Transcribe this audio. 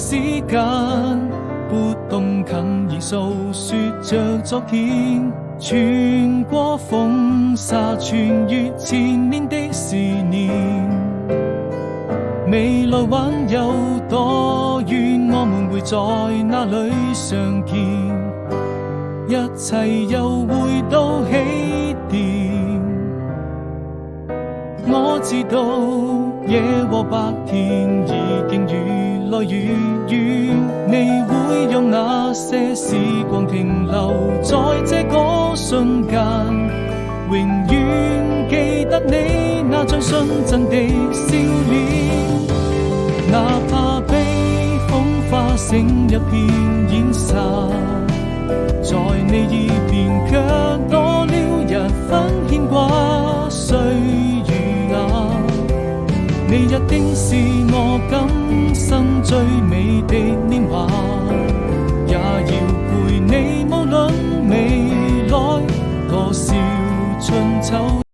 時間，撥動琴弦訴說着昨天，穿過風沙，穿越千年的思念。未來還有多遠，我們會在哪裡相見？一切又回到起點。我知道夜和白天已經越來越遠，你會用那些時光停留在這個瞬間，永遠記得你那張純真的笑臉。哪怕被風化成一片煙沙，在你耳邊卻多了一分牽掛。歲月啊，你一定是我今生最美的